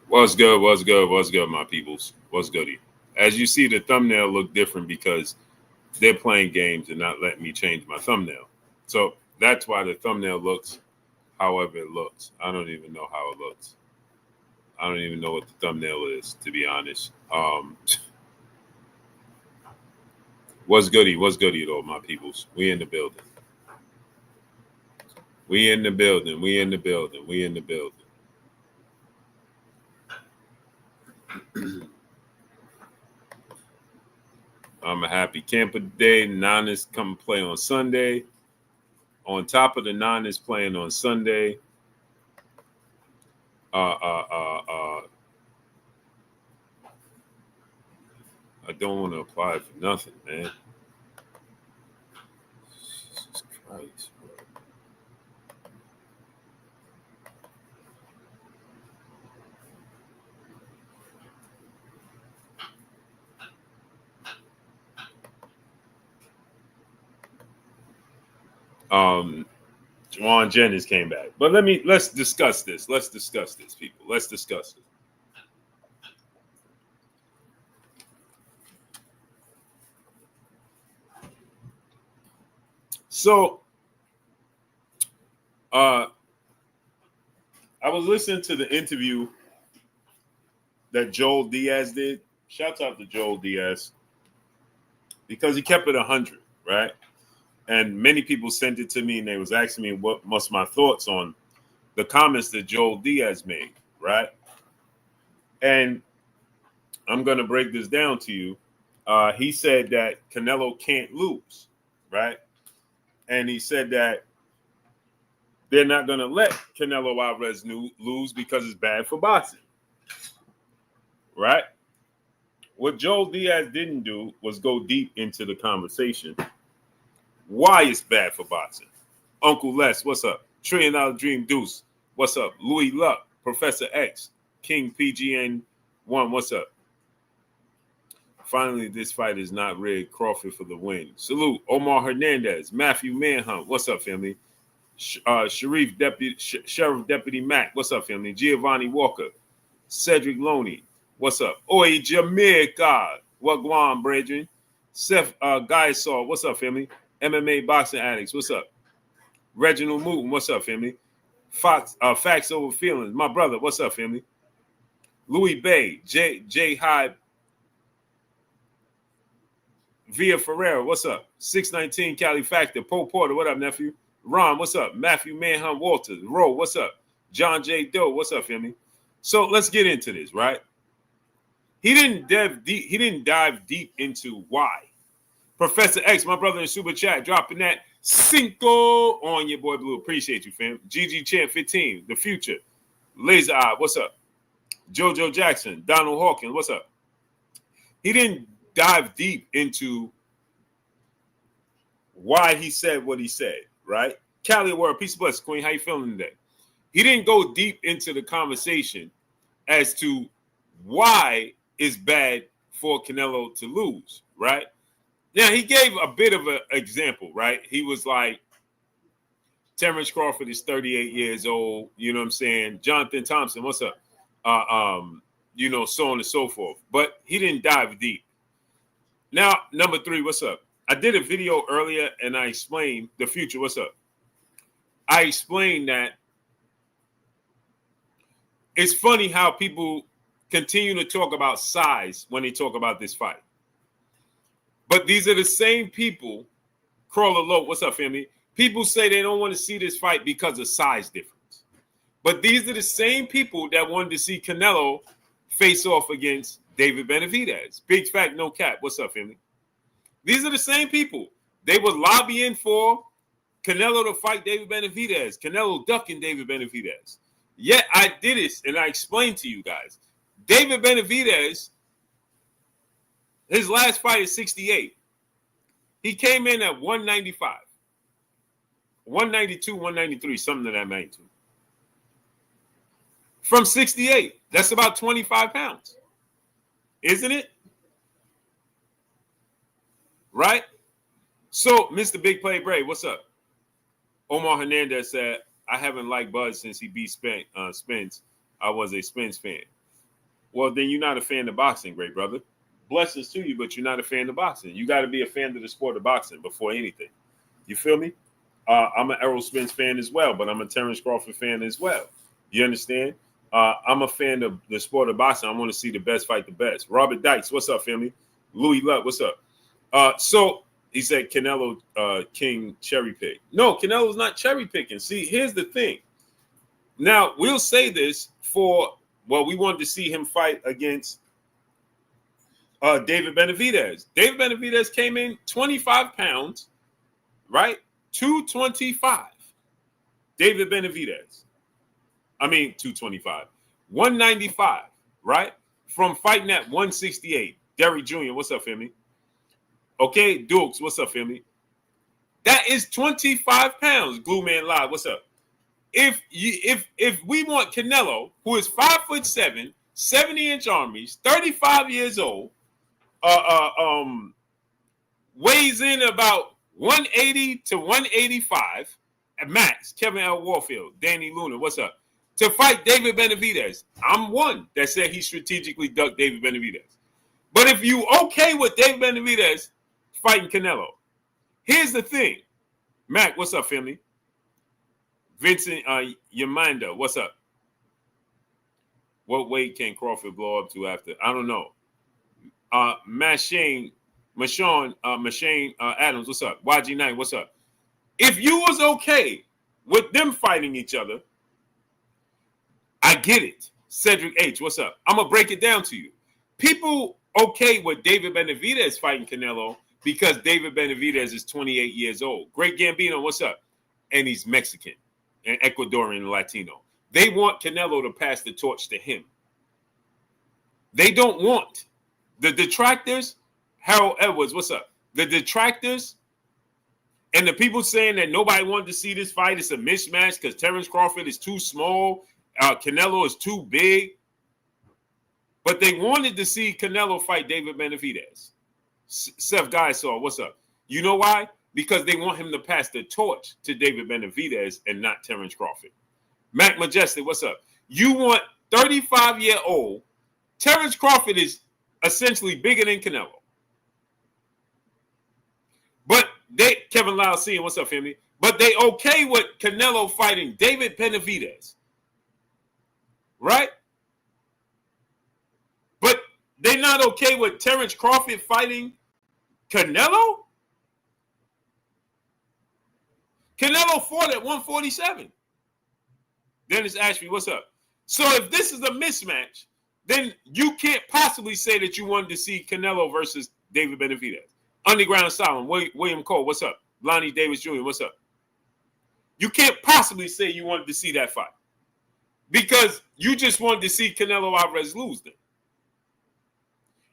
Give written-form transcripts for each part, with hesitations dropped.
What's good? What's good? What's good, my peoples? What's goody? As you see, the thumbnail look different because they're playing games and not letting me change my thumbnail. So that's why the thumbnail looks however it looks. I don't even know how it looks. I don't even know what the thumbnail is, to be honest. What's goody? What's goody, though, my peoples? We in the building. We in the building. We in the building. We in the building. I'm a happy camper day. Niners come play on Sunday. On top of the Niners playing on Sunday. I don't want to apply for nothing, man. Jesus Christ, bro. Juwan Jennings came back. But let's discuss this. Let's discuss this, people. Let's discuss it. So I was listening to the interview that Joel Diaz did. Shout out to Joel Diaz. Because he kept it 100, right? And many people sent it to me and they was asking me what was my thoughts on the comments that Joel Diaz made, right? And I'm going to break this down to you. He said that Canelo can't lose, right? And he said that they're not going to let Canelo Alvarez lose because it's bad for boxing, right? What Joel Diaz didn't do was go deep into the conversation. Why it's bad for boxing. Uncle Les, what's up? $1 Trillion Dream Deuce, what's up? Louis Luck, Professor X, King PGN1, what's up? Finally, this fight is not rigged. Crawford for the win. Salute. Omar Hernandez, Matthew Manhunt, what's up, family? Sheriff Deputy Mac, what's up, family? Giovanni Walker, Cedric Loney, what's up? Oi, Jamaica, Wagwan, brethren. Seth Guysaw, what's up, family? MMA Boxing Addicts, what's up? Reginald Mooton, what's up, family? Facts Over Feelings, my brother, what's up, family? Louis Bay, J Hyde, Via Ferreira, what's up? 619 Cali Factor, Poe Porter, what up, nephew? Ron, what's up? Matthew Manhunt Walters, Roe, what's up? John J. Doe, what's up, family? So let's get into this, right? He didn't dive deep into why. Professor X, my brother in Super Chat, dropping that Cinco on your boy Blue. Appreciate you, fam. GG Champ 15, The Future. Laser Eye, what's up? JoJo Jackson, Donald Hawkins, what's up? He didn't dive deep into why he said what he said, right? Callie Word, peace and blessings, Queen. How you feeling today? He didn't go deep into the conversation as to why it's bad for Canelo to lose, right? Now, he gave a bit of an example, right? He was like, Terence Crawford is 38 years old, you know what I'm saying? Jonathan Thompson, what's up? So on and so forth. But he didn't dive deep. Now, number 3, what's up? I did a video earlier and I explained The Future, what's up? I explained that it's funny how people continue to talk about size when they talk about this fight. But these are the same people, Crawler Low, what's up, family? People say they don't want to see this fight because of size difference. But these are the same people that wanted to see Canelo face off against David Benavidez. Big fact, no cap. What's up, family? These are the same people. They were lobbying for Canelo to fight David Benavidez. Canelo ducking David Benavidez. Yet I did this and I explained to you guys. David Benavidez, his last fight is 68. He came in at 195. 192, 193, something of that magnitude. From 68. That's about 25 pounds. Isn't it? Right? So, Mr. Big Play Brave, what's up? Omar Hernandez said, I haven't liked Bud since he beat Spence. I was a Spence fan. Well, then you're not a fan of boxing, great brother. Blessings to you, but you're not a fan of boxing. You got to be a fan of the sport of boxing before anything. You feel me? I'm an Errol Spence fan as well, but I'm a Terence Crawford fan as well. You understand? I'm a fan of the sport of boxing. I want to see the best fight the best. Robert Dykes, what's up, family? Louis Lutt, what's up? So he said Canelo King cherry pick. No, Canelo's not cherry picking. See, here's the thing. Now, we'll say this we wanted to see him fight against David Benavidez. David Benavidez came in 25 pounds, right? 225. David Benavidez. 225. 195, right? From fighting at 168. Derry Jr., what's up, family? Okay, Dukes, what's up, family? That is 25 pounds. Glue Man Live, what's up? If we want Canelo, who is 5'7", 70-inch armies, 35 years old, weighs in about 180 to 185 at max. Kevin L. Warfield, Danny Luna, what's up? To fight David Benavidez. I'm one that said he strategically ducked David Benavidez. But if you okay with David Benavidez fighting Canelo, here's the thing. Mac, what's up, family? Vincent Yamanda, what's up? What weight can Crawford blow up to after? I don't know. Mashane Adams, what's up? YG Knight, what's up? If you was okay with them fighting each other, I get it. Cedric H, what's up? I'm going to break it down to you. People okay with David Benavidez fighting Canelo because David Benavidez is 28 years old. Great Gambino, what's up? And he's Mexican and Ecuadorian Latino. They want Canelo to pass the torch to him. They don't want the detractors. Harold Edwards, what's up? The detractors and the people saying that nobody wanted to see this fight. It's a mismatch because Terence Crawford is too small. Canelo is too big. But they wanted to see Canelo fight David Benavidez. Seth Guysaw, what's up? You know why? Because they want him to pass the torch to David Benavidez and not Terence Crawford. Mac Majestic, what's up? You want 35-year-old. Terence Crawford is essentially bigger than Canelo. But Kevin Lyle seeing, what's up, family? But they okay with Canelo fighting David Benavidez. Right? But they're not okay with Terence Crawford fighting Canelo? Canelo fought at 147. Dennis Ashby, what's up? So if this is a mismatch, then you can't possibly say that you wanted to see Canelo versus David Benavidez. Underground Solomon, William Cole, what's up? Lonnie Davis Jr., what's up? You can't possibly say you wanted to see that fight because you just wanted to see Canelo Alvarez lose them.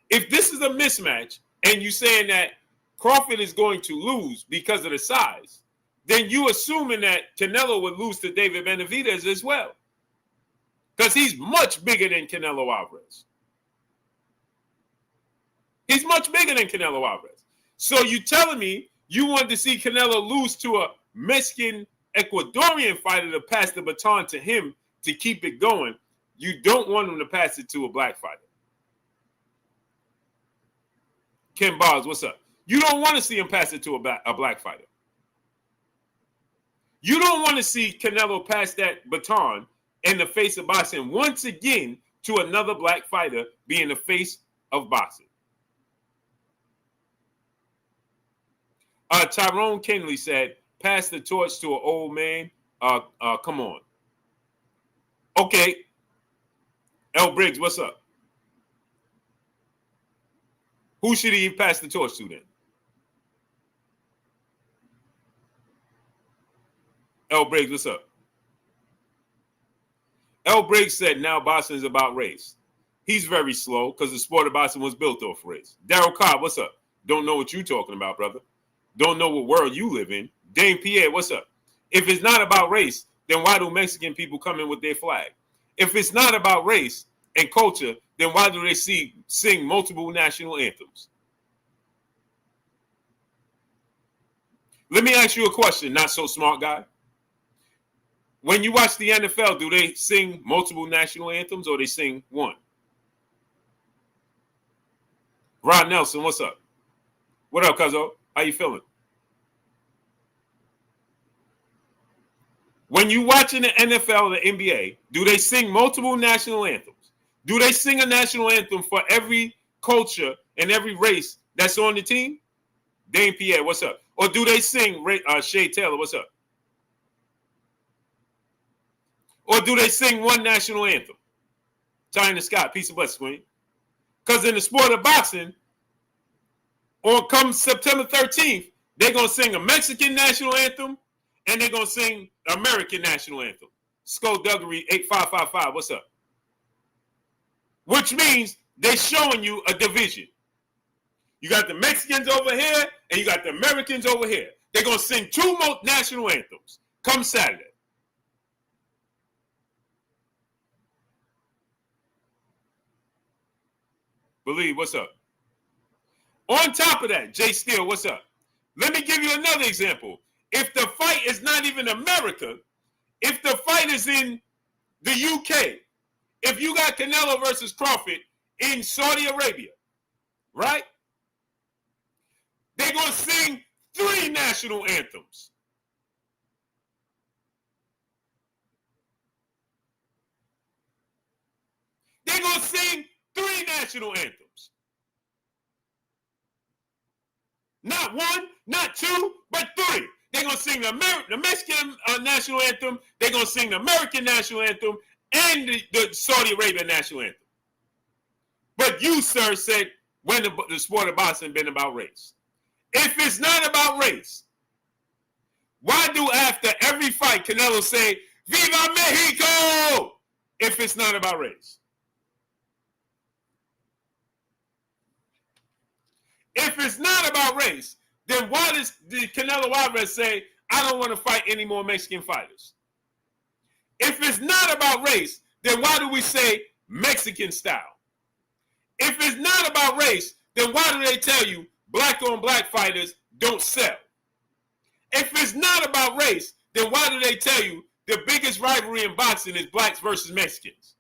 If this is a mismatch and you're saying that Crawford is going to lose because of the size, then you assuming that Canelo would lose to David Benavidez as well. Because he's much bigger than Canelo Alvarez. He's much bigger than Canelo Alvarez. So you telling me you wanted to see Canelo lose to a Mexican Ecuadorian fighter to pass the baton to him to keep it going. You don't want him to pass it to a black fighter. Ken Bars, what's up? You don't want to see him pass it to a black fighter. You don't want to see Canelo pass that baton in the face of boxing once again to another black fighter being the face of boxing. Tyrone Kenley said, pass the torch to an old man. Come on. Okay. L. Briggs, what's up? Who should he pass the torch to then? L. Briggs, what's up? L. Briggs said now boxing is about race. He's very slow because the sport of boxing was built off race. Daryl Cobb, what's up? Don't know what you're talking about, brother. Don't know what world you live in. Dame Pierre, what's up? If it's not about race, then why do Mexican people come in with their flag? If it's not about race and culture, then why do they sing multiple national anthems? Let me ask you a question, not so smart guy. When you watch the NFL, do they sing multiple national anthems or they sing one? Rod Nelson, what's up? What up, cuzzo? How you feeling? When you watching the NFL or the NBA, do they sing multiple national anthems? Do they sing a national anthem for every culture and every race that's on the team? Dame Pierre, what's up? Or do they sing Shay Taylor, what's up? Or do they sing one national anthem? China Scott, peace and blessings, Queen. Because in the sport of boxing, on come September 13th, they're going to sing a Mexican national anthem and they're going to sing American national anthem. Skullduggery 8555, what's up? Which means they're showing you a division. You got the Mexicans over here and you got the Americans over here. They're going to sing two national anthems come Saturday. Believe, what's up? On top of that, Jay Steele, what's up? Let me give you another example. If the fight is not even America, if the fight is in the UK, if you got Canelo versus Crawford in Saudi Arabia, right? They're going to sing 3 national anthems. They're going to sing 3 national anthems. Not 1, not 2, but 3. They're going to sing the Mexican national anthem. They're going to sing the American national anthem and the Saudi Arabia national anthem. But you, sir, said when the sport of boxing been about race. If it's not about race, why do after every fight Canelo say, Viva Mexico, if it's not about race? If it's not about race, then why does the Canelo Alvarez say, I don't want to fight any more Mexican fighters? If it's not about race, then why do we say Mexican style? If it's not about race, then why do they tell you black on black fighters don't sell? If it's not about race, then why do they tell you the biggest rivalry in boxing is blacks versus Mexicans?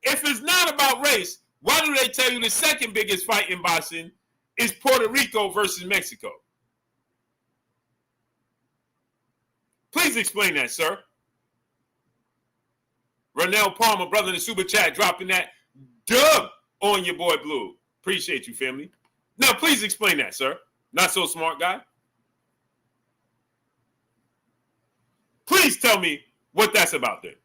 If it's not about race, why do they tell you the second biggest fight in boxing is Puerto Rico versus Mexico? Please explain that, sir. Ronell Palmer, brother in the super chat, dropping that dub on your boy Blue. Appreciate you, family. Now, please explain that, sir. Not so smart guy. Please tell me what that's about then.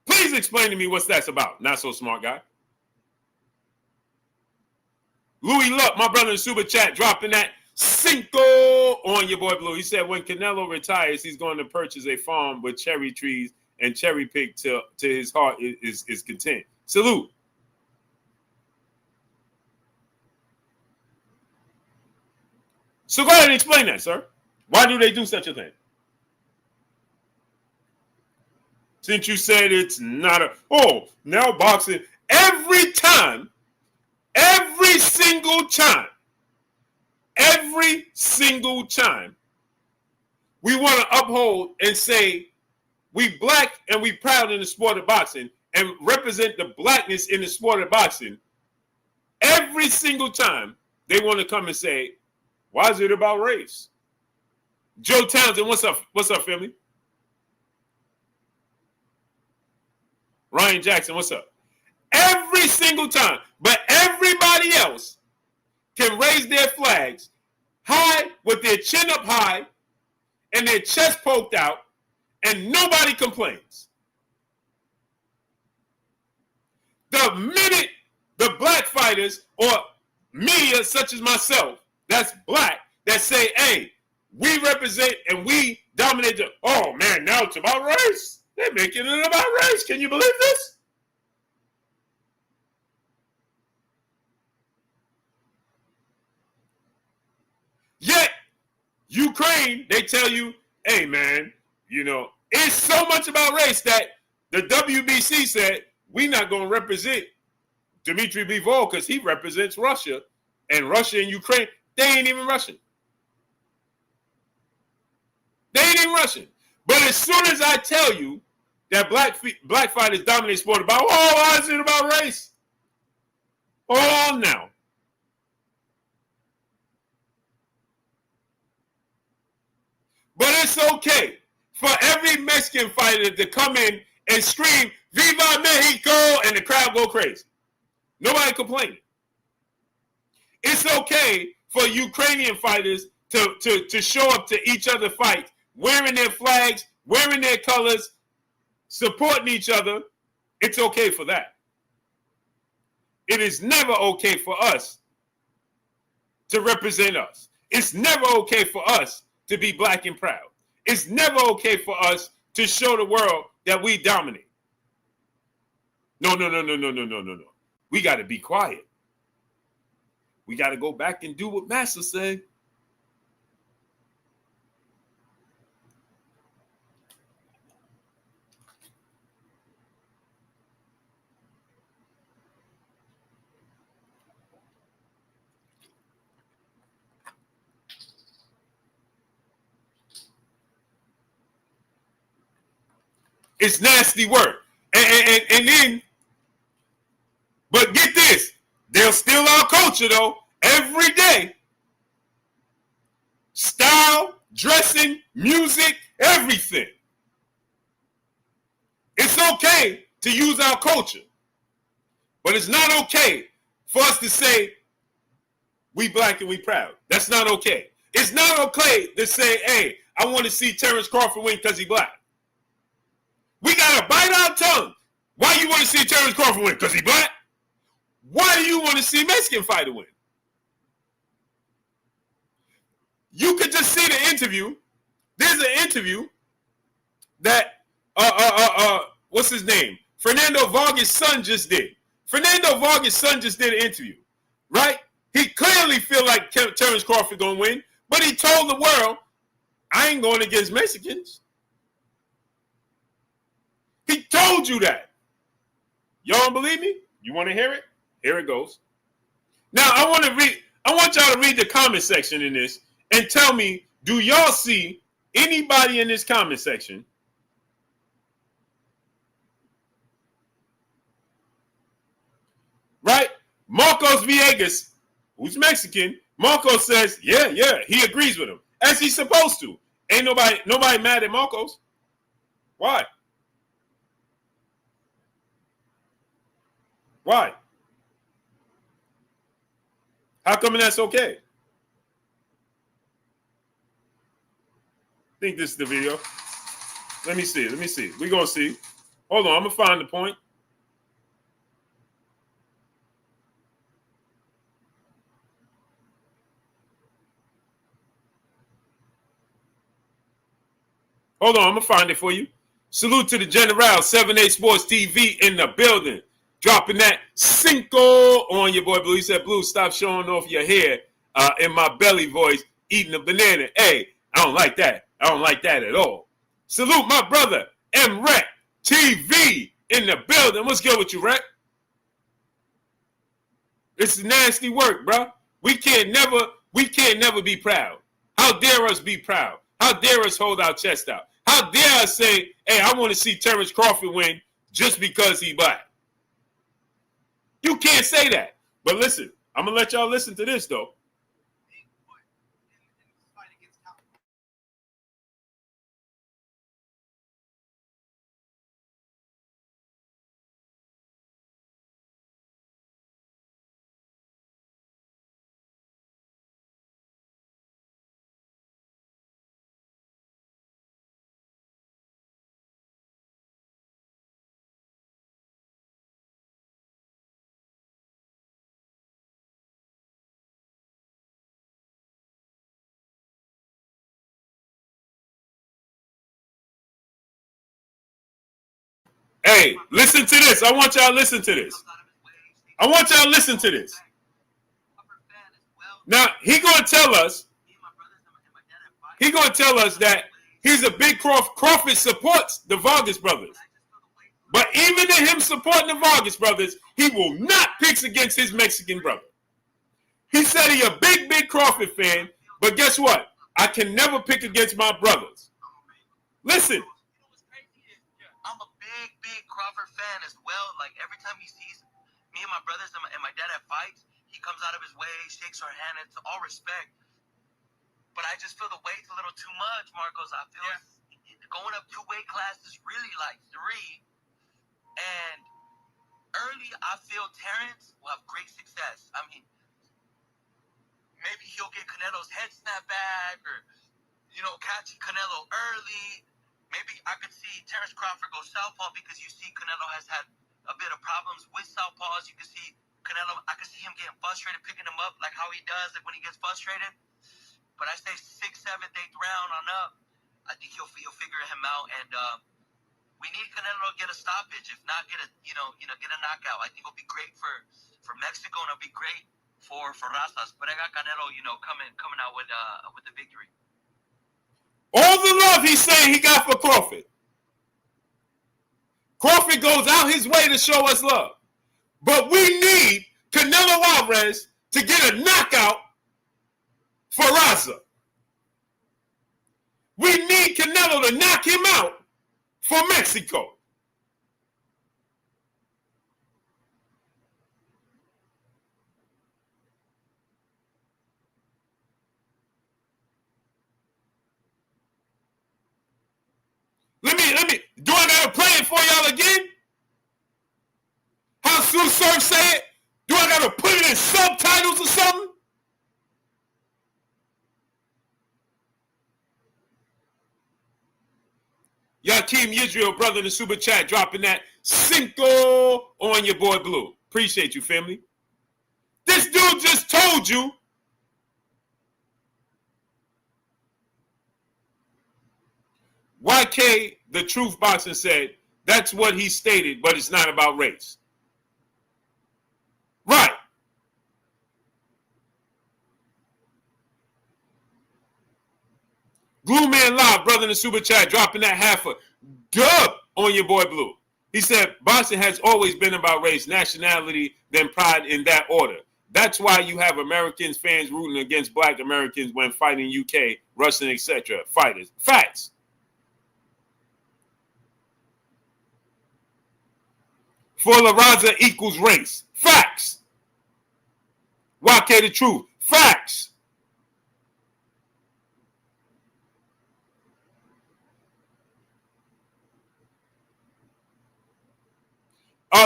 Please explain to me what that's about. Not so smart guy. Louis Luck, my brother in super chat, dropping that Cinco on your boy Blue. He said when Canelo retires, he's going to purchase a farm with cherry trees and cherry pick till his heart is content. Salute. So go ahead and explain that, sir. Why do they do such a thing? Since you said it's not now boxing, every single time, we want to uphold and say we black and we proud in the sport of boxing and represent the blackness in the sport of boxing. Every single time they want to come and say, why is it about race? Joe Townsend, what's up? What's up, family? Ryan Jackson, what's up? Every single time. But everybody else can raise their flags high with their chin up high and their chest poked out, and nobody complains. The minute the black fighters or media such as myself, that's black, that say, hey, we represent and we dominate oh man, now it's about race. They're making it about race. Can you believe this? Yet, Ukraine, they tell you, hey, man, it's so much about race that the WBC said, we're not going to represent Dmitry Bivol because he represents Russia. And Russia and Ukraine, they ain't even Russian. They ain't even Russian. But as soon as I tell you that black fighters dominate sport about, oh, why is it about race? Hold on now. But it's okay for every Mexican fighter to come in and scream, Viva Mexico, and the crowd go crazy. Nobody complaining. It's okay for Ukrainian fighters to show up to each other's fights, wearing their flags, wearing their colors, supporting each other. It's okay for that. It is never okay for us to represent us. It's never okay for us to be black and proud. It's never okay for us to show the world that we dominate. No. We got to be quiet. We got to go back and do what Master said. It's nasty work. And then, but get this, they'll steal our culture though, every day. Style, dressing, music, everything. It's okay to use our culture, but it's not okay for us to say we black and we proud. That's not okay. It's not okay to say, hey, I want to see Terence Crawford win because he black. We got to bite our tongue. Why you want to see Terence Crawford win? Because he black? Why do you want to see Mexican fighter win? You could just see the interview. There's an interview that, what's his name? Fernando Vargas' son just did. Fernando Vargas' son just did an interview, right? He clearly feel like Terence Crawford going to win, but he told the world, I ain't going against Mexicans. He told you that. Y'all don't believe me? You want to hear it? Here it goes. Now, I want y'all to read the comment section in this and tell me, do y'all see anybody in this comment section right? Marcos Villegas, who's Mexican, Marcos says, yeah, he agrees with him, as he's supposed to. Ain't nobody mad at Marcos. Why? Why? How come that's okay? I think this is the video. Let me see. We're going to see. Hold on. I'm going to find the point. Hold on. I'm going to find it for you. Salute to the General, 7A Sports TV in the building. Dropping that Cinco on your boy Blue. He said, Blue, stop showing off your hair in my belly voice, eating a banana. Hey, I don't like that. I don't like that at all. Salute my brother, M-Rec TV in the building. What's good with you, Rec? It's nasty work, bro. We can't never be proud. How dare us be proud? How dare us hold our chest out? How dare us say, hey, I want to see Terence Crawford win just because he black? You can't say that. But listen, I'm going to let y'all listen to this, though. Hey, listen to this. I want y'all to listen to this. Now, he going to tell us that he's a big Crawford supports the Vargas brothers. But even in him supporting the Vargas brothers, he will not pick against his Mexican brother. He said he a big Crawford fan, but guess what? I can never pick against my brothers. Listen. Crawford fan as well. Like, every time he sees me and my brothers and my dad at fights, he comes out of his way, shakes our hand. It's all respect. But I just feel the weight's a little too much, Marcos. I feel going up 2 weight classes really like 3. And early, I feel Terence will have great success. I mean, maybe he'll get Canelo's head snapped back, or, catch Canelo early. Maybe I could see Terence Crawford go southpaw, because you see Canelo has had a bit of problems with southpaws. You can see Canelo, I can see him getting frustrated, picking him up like how he does, like when he gets frustrated. But I say 6th, 7th, 8th round on up, I think he'll figure him out. And we need Canelo to get a stoppage, if not get a get a knockout. I think it'll be great for Mexico, and it'll be great for Razas. But I got Canelo, coming out with the victory. All the love he's saying he got for Crawford. Crawford goes out his way to show us love. But we need Canelo Alvarez to get a knockout for Raza. We need Canelo to knock him out for Mexico. Let me, do I gotta play it for y'all again? How Sue Surf say it? Do I gotta put it in subtitles or something? Yakeem Israel, brother in the super chat, dropping that Cinco on your boy Blue. Appreciate you, family. This dude just told you YK, the Truth Boxing, said that's what he stated, but it's not about race. Right. Glue Man Live, brother in the super chat, dropping that half a dub on your boy Blue. He said, boxing has always been about race, nationality, then pride in that order. That's why you have Americans, fans rooting against black Americans when fighting UK, Russian, etc. fighters. Facts. For La Raza equals race. Facts. YK the Truth. Facts.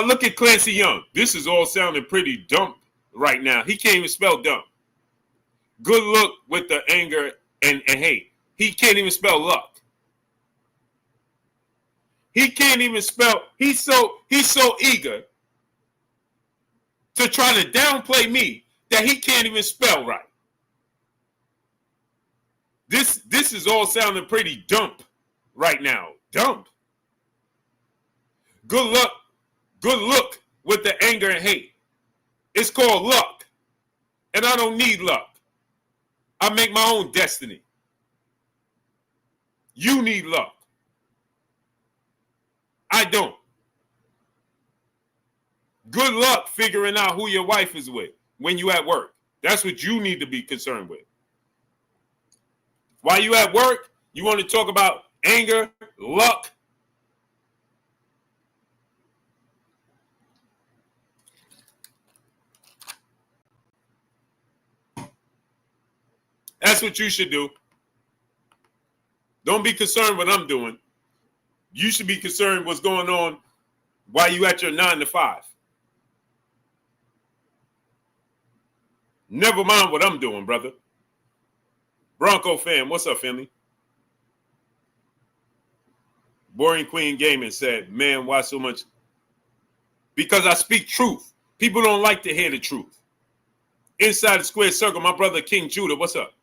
Look at Clancy Young. This is all sounding pretty dumb right now. He can't even spell dumb. Good look with the anger and hate. He can't even spell luck. He can't even spell. He's so eager to try to downplay me that he can't even spell right. This is all sounding pretty dumb right now. Dumb. Good luck. Good look with the anger and hate. It's called luck. And I don't need luck. I make my own destiny. You need luck. I don't. Good luck figuring out who your wife is with when you at work. That's what you need to be concerned with. While you at work, you want to talk about anger, luck. That's what you should do. Don't be concerned what I'm doing. You should be concerned what's going on while you at your 9 to 5. Never mind what I'm doing, brother. Bronco fan, what's up, family? Boring Queen Gaming said, man, why so much? Because I speak truth. People don't like to hear the truth. Inside the square circle, my brother King Judah, what's up?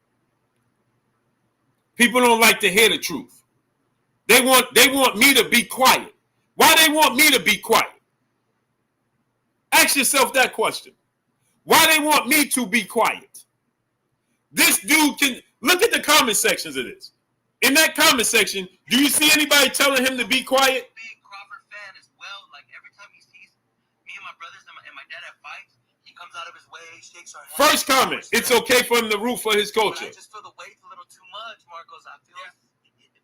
People don't like to hear the truth. They want me to be quiet. Why they want me to be quiet? Ask yourself that question. Why they want me to be quiet? This dude can look at the comment sections of this. In that comment section, do you see anybody telling him to be quiet? Big Crawford fan as well. Like, every time he sees me and my brothers and my dad at fights, he comes out of his way, shakes our hands. First comment, it's okay for him to root for his culture. I just feel the weight's a little too much, Marcos. I feel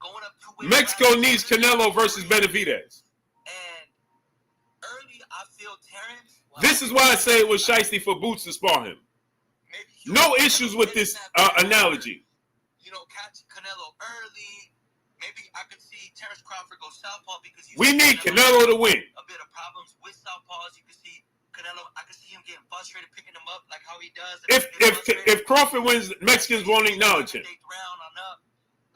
going up 2 weight Mexico needs Canelo versus Benavidez. And feel Terence. This is why I say it was shiesty for Boots to spar him. No issues with this analogy. You know, catch Canelo early. Maybe I could see Terence Crawford go southpaw because we need Canelo to win. A bit of problems with southpaws. You can see Canelo. I can see him getting frustrated, picking him up like how he does. If Crawford wins, Mexicans won't acknowledge him. Round on up,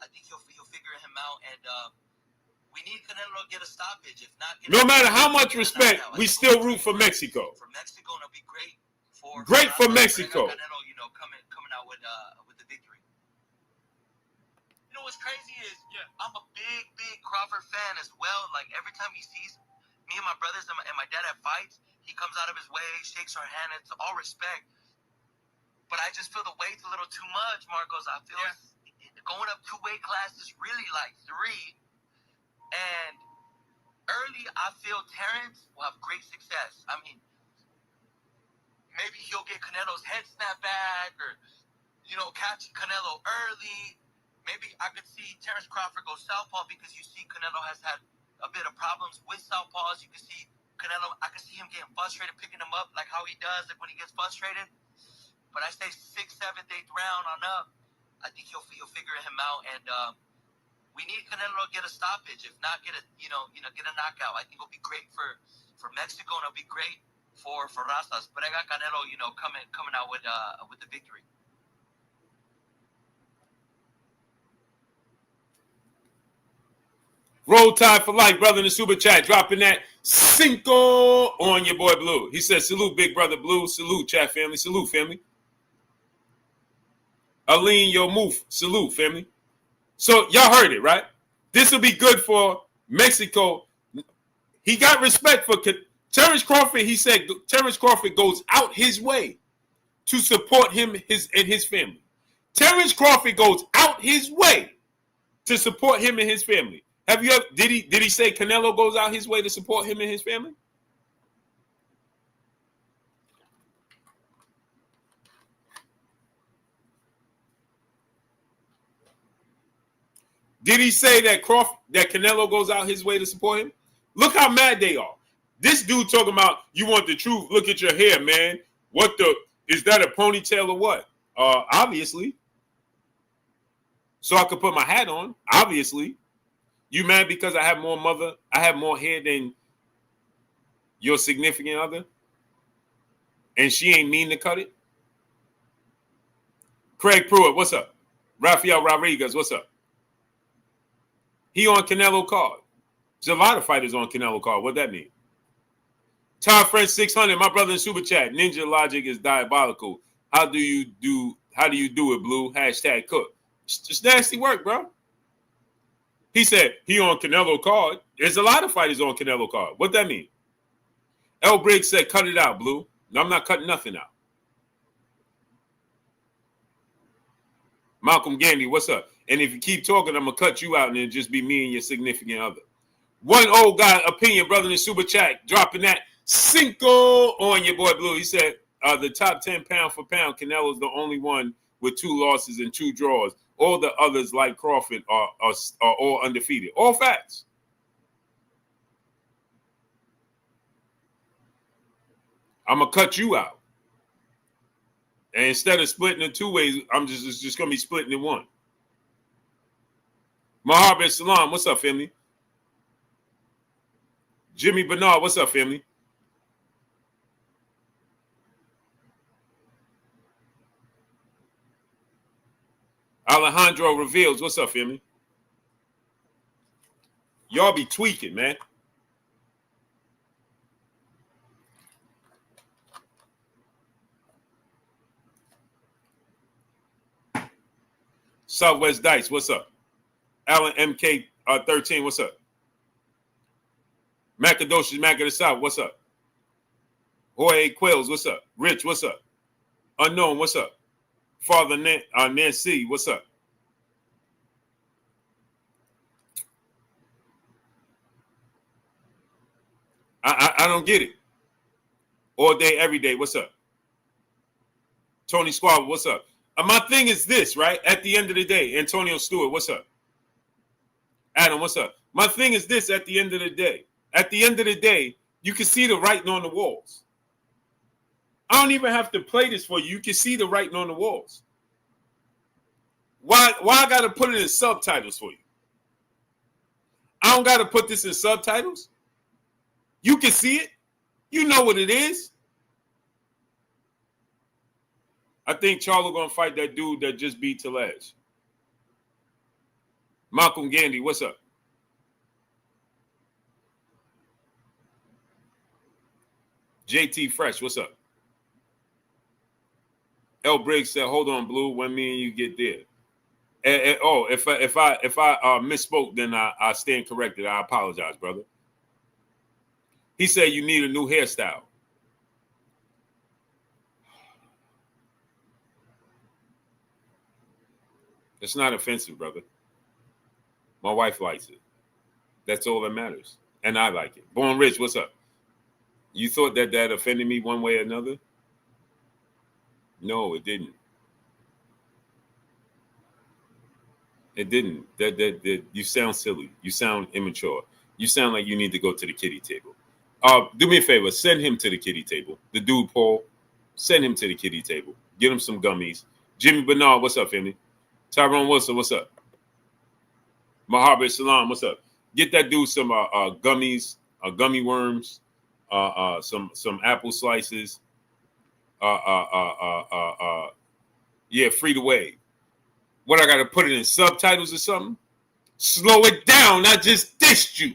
I think he'll figure him out, and we need Canelo to get a stoppage. If not, no matter how much respect, we still root for Mexico. For Mexico, and it'll be great for Mexico. Canelo, you know, coming out with the victory. You know what's crazy is, I'm a big Crawford fan as well. Like every time he sees me and my brothers and my dad at fights, he comes out of his way, shakes our hand. It's all respect. But I just feel the weight's a little too much, Marcos. I feel going up 2 weight classes really like 3. And early, I feel Terence will have great success. I mean, maybe he'll get Canelo's head snapped back or, you know, catch Canelo early. Maybe I could see Terence Crawford go southpaw because you see Canelo has had a bit of problems with southpaws. You can see Canelo, I can see him getting frustrated, picking him up like how he does like when he gets frustrated. But I say 6th, 7th, 8th round on up, I think he'll figure him out, and we need Canelo to get a stoppage. If not, get a knockout. I think it'll be great for Mexico, and it'll be great for Razas. But I got Canelo, you know, coming out with the victory. Roll Tide for life, brother, in the super chat. Dropping that cinco on your boy Blue. He says, salute, big brother Blue. Salute, chat family. Salute, family. Aline, your move. Salute, family. So y'all heard it, right? This will be good for Mexico. He got respect for Terence Crawford. He said Terence Crawford goes out his way to support him and his family. Terence Crawford goes out his way to support him and his family. Have you ever, did he say Canelo goes out his way to support him and his family? Did he say that Canelo goes out his way to support him? Look how mad they are. This dude talking about, you want the truth, look at your hair, man. Is that a ponytail or what? Obviously. So I could put my hat on, obviously. You mad because I have more hair than your significant other? And she ain't mean to cut it? Craig Pruitt, what's up? Rafael Rodriguez, what's up? He on Canelo card. There's a lot of fighters on Canelo card. What that mean? Todd French 600, my brother in super chat. Ninja logic is diabolical. How do you do it, Blue? # cook. It's just nasty work, bro. He said he on Canelo card. There's a lot of fighters on Canelo card. What that mean? L. Briggs said, cut it out, Blue. No, I'm not cutting nothing out. Malcolm Gandy, what's up? And if you keep talking, I'm going to cut you out and it'll just be me and your significant other. One old guy opinion, brother in the super chat, dropping that cinco on your boy Blue. He said the top 10 pound for pound, Canelo's the only one with 2 losses and 2 draws. All the others, like Crawford, are all undefeated. All facts. I'm going to cut you out. And instead of splitting it 2 ways, I'm just going to be splitting it 1. Mohammed Salam, what's up, family? Jimmy Bernard, what's up, family? Alejandro Reveals, what's up, family? Y'all be tweaking, man. Southwest Dice, what's up? Alan MK 13, what's up? Macadocious Mac of the South, what's up? Jorge Quails, what's up? Rich, what's up? Unknown, what's up? Father Nancy, what's up? I don't get it. All day, every day, what's up? Tony Squab, what's up? My thing is this, right? At the end of the day, Antonio Stewart, what's up? Adam, what's up? My thing is this at the end of the day. At the end of the day, You can see the writing on the walls. I don't even have to play this for you. You can see the writing on the walls. Why I got to put it in subtitles for you? I don't got to put this in subtitles. You can see it. You know what it is. I think Charlo going to fight that dude that just beat Talaj. Malcolm Gandhi, what's up? JT Fresh, what's up? L Briggs said, "Hold on, Blue. When me and you get there." If I misspoke, then I stand corrected. I apologize, brother. He said you need a new hairstyle. It's not offensive, brother. My wife likes it. That's all that matters, and I like it. Born Rich, what's up? You thought that offended me one way or another? No, it didn't. It didn't. That you sound silly. You sound immature. You sound like you need to go to the kiddie table. Do me a favor. Send him to the kiddie table. The dude, Paul, send him to the kiddie table. Get him some gummies. Jimmy Bernard, what's up, family? Tyrone Wilson, what's up? Mahabir Salam, what's up? Get that dude some gummies, gummy worms, some apple slices. Yeah, free to wave. What, I got to put it in subtitles or something? Slow it down. I just dissed you.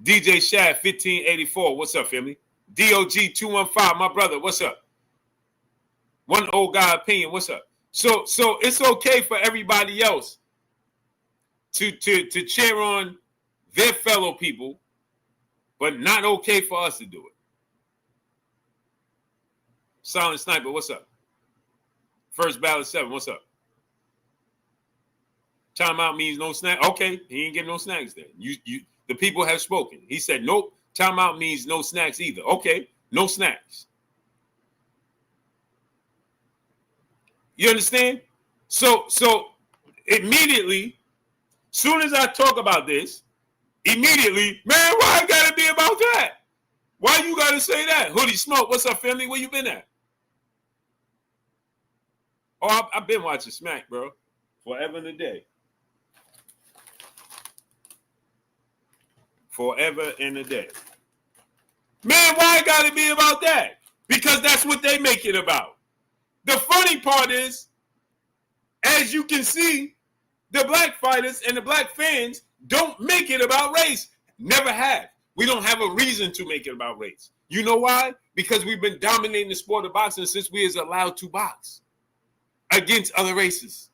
DJ Shad 1584. What's up, family? DOG 215. My brother. What's up? One old guy opinion. What's up? So it's okay for everybody else to cheer on their fellow people, but not okay for us to do it. Silent Sniper. What's up? First ballot 7. What's up? Timeout means no snack. Okay, he ain't getting no snacks then. The people have spoken. He said, nope, timeout means no snacks either. Okay, no snacks. You understand? So immediately, soon as I talk about this, immediately, man, why I gotta be about that? Why you gotta say that? Hoodie Smoke, what's up, family? Where you been at? Oh, I've been watching Smack, bro. Forever and a day. Forever and a day. Man, why it gotta be about that? Because that's what they make it about. The funny part is, as you can see, the black fighters and the black fans don't make it about race. Never have. We don't have a reason to make it about race. You know why? Because we've been dominating the sport of boxing since we was allowed to box against other races.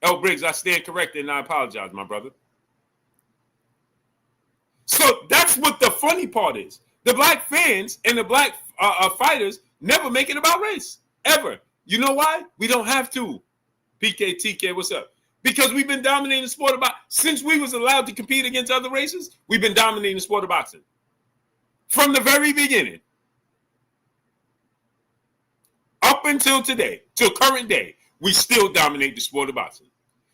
L. Briggs, I stand corrected and I apologize, my brother. So that's what the funny part is. The black fans and the black fighters never make it about race, ever. You know why? We don't have to. PKTK, what's up? Because we've been dominating the sport of boxing. Since we was allowed to compete against other races, we've been dominating the sport of boxing. From the very beginning. Up until today, till current day, we still dominate the sport of boxing.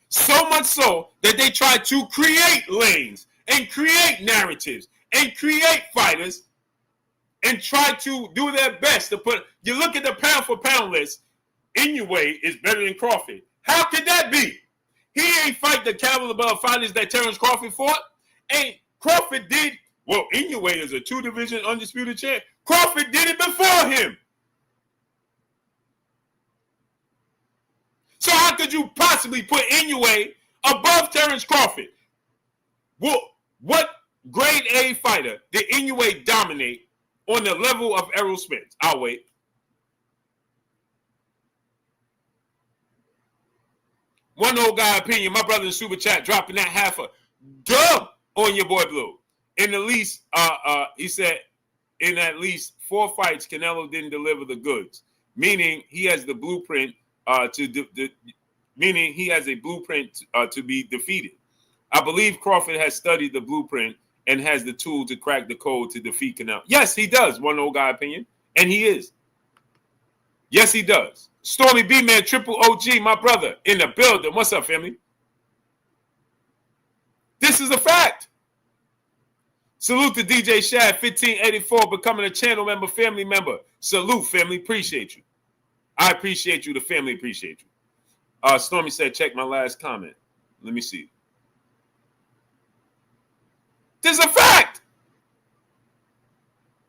So much so that they try to create lanes and create narratives and create fighters and try to do their best to put. You look at the pound for pound list, Inoue is better than Crawford. How could that be? He ain't fight the caliber of fighters that Terence Crawford fought. And Crawford did. Well, Inoue is a 2-division undisputed champ. Crawford did it before him. So how could you possibly put Inoue above Terence Crawford? Well, what grade A fighter did Inoue dominate on the level of Errol Spence? I'll wait. One old guy opinion, my brother in Super Chat dropping that half a dub on your boy Blue. In at least, he said, in at least 4 fights, Canelo didn't deliver the goods, meaning he has the blueprint meaning he has a blueprint to be defeated. I believe Crawford has studied the blueprint and has the tool to crack the code to defeat Canelo. Yes, he does, one old guy opinion, and he is. Yes, he does. Stormy B-Man, Triple OG, my brother, in the building. What's up, family? This is a fact. Salute to DJ Shad, 1584, becoming a channel member, family member. Salute, family. Appreciate you. I appreciate you. The family appreciate you. Stormy said, check my last comment. Let me see. This is a fact.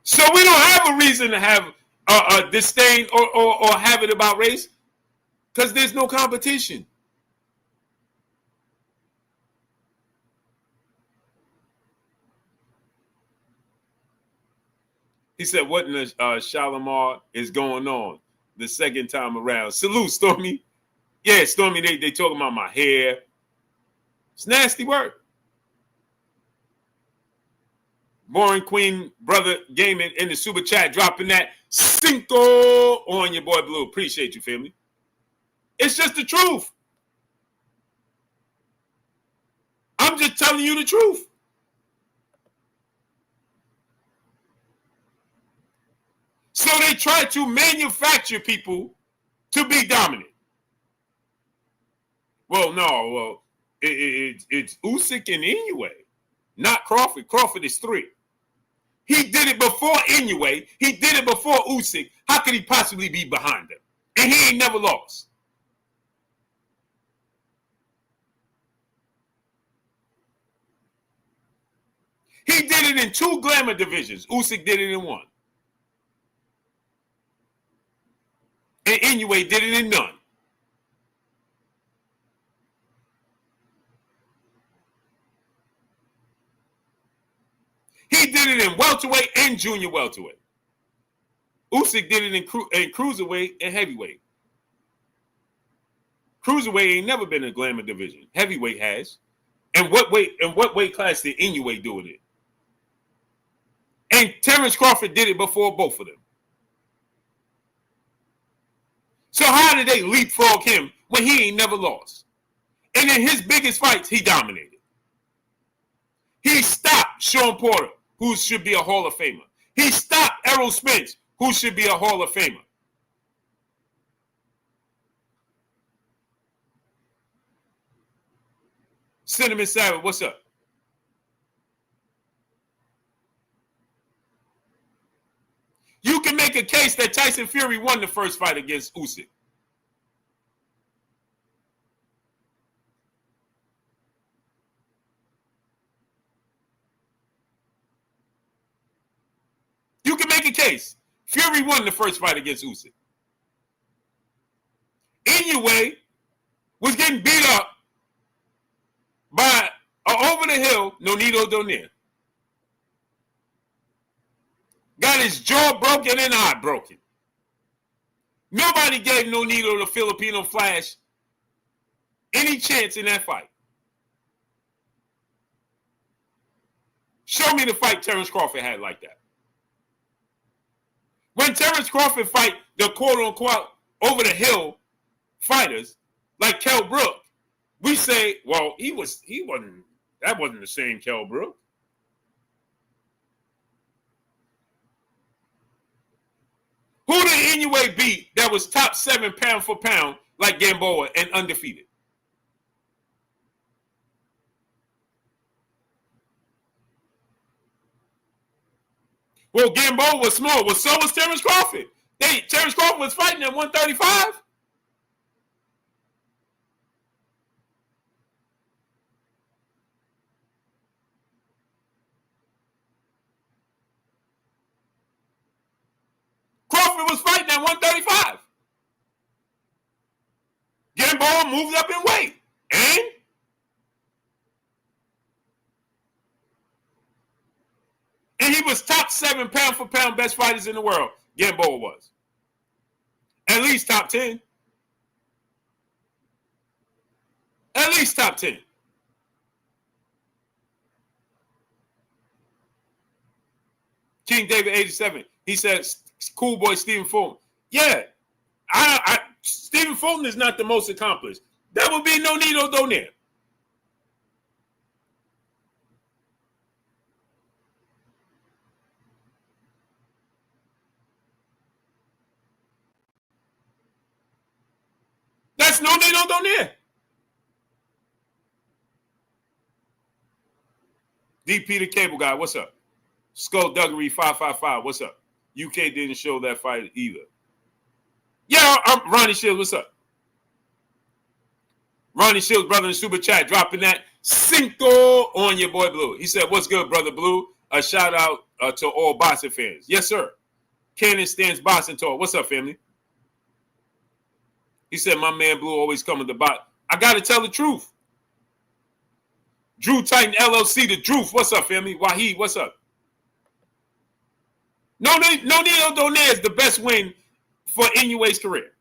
So we don't have a reason to have a disdain or have it about race because there's no competition. He said, what in the Shalimar is going on the second time around? Salute, Stormy. Yeah, Stormy, they talking about my hair. It's nasty work. Boring Queen, brother Gaming in the super chat, dropping that cinco on your boy Blue. Appreciate you, family. It's just the truth. I'm just telling you the truth. So they try to manufacture people to be dominant. Well, it's Usyk and Inoue, not Crawford. Crawford is 3. He did it before Inoue. He did it before Usyk. How could he possibly be behind him? And he ain't never lost. He did it in 2 glamour divisions. Usyk did it in 1. And Inoue did it in none. He did it in welterweight and junior welterweight. Usyk did it in cruiserweight and heavyweight. Cruiserweight ain't never been a glamour division. Heavyweight has. And what weight class did Inoue do it in? And Terence Crawford did it before both of them. So how did they leapfrog him when he ain't never lost? And in his biggest fights, he dominated. He stopped Sean Porter, who should be a Hall of Famer. He stopped Errol Spence, who should be a Hall of Famer. Cinnamon Savage, what's up? You can make a case that Tyson Fury won the first fight against Usyk. You can make a case. Fury won the first fight against Usyk. Inoue was getting beat up by over the hill Nonito Donaire. Got his jaw broken and eye broken. Nobody gave Nonito the Filipino Flash any chance in that fight. Show me the fight Terence Crawford had like that. When Terence Crawford fight the quote-unquote over-the-hill fighters like Kell Brook, we say, well, that wasn't the same Kell Brook. Who did Inoue beat that was top 7 pound for pound like Gamboa and undefeated? Well, Gamboa was small. Well, so was Terence Crawford. Terence Crawford was fighting at 135. Crawford was fighting at 135. Gamboa moved up in weight. And he was top 7 pound for pound best fighters in the world. Gamboa was. At least top 10. At least top 10. King David 87. He said, cool boy Stephen Fulton. Yeah. Stephen Fulton is not the most accomplished. That would be Nonito Donaire. That's Nonito Donaire. DP the Cable Guy, what's up? Skullduggery 555, what's up? UK didn't show that fight either. Yeah, I'm Ronnie Shields, what's up? Ronnie Shields, brother in Super Chat, dropping that Cinco on your boy Blue. He said, what's good, brother Blue? A shout out to all boxing fans. Yes, sir. Cannon stands boxing tall. What's up, family? He said, my man Blue always coming to box. I got to tell the truth. Drew Titan LLC, the truth. What's up, family? Wahid, what's up? No Neo Donaire is the best win for Inoue's career.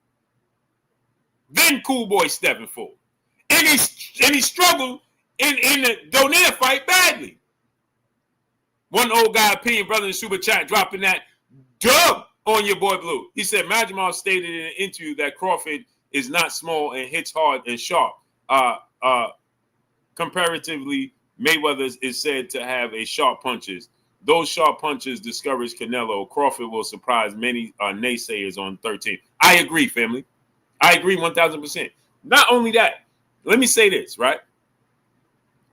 Then Cool Boy stepping forward. And he struggled in the Donaire fight badly. One old guy opinion, brother in Super Chat, dropping that dub on your boy Blue. He said, Majmal stated in an interview that Crawford is not small and hits hard and sharp. Comparatively, Mayweather is said to have a sharp punches. Those sharp punches discourage Canelo. Crawford will surprise many naysayers on 13. I agree, family. I agree 1,000%. Not only that, let me say this, right?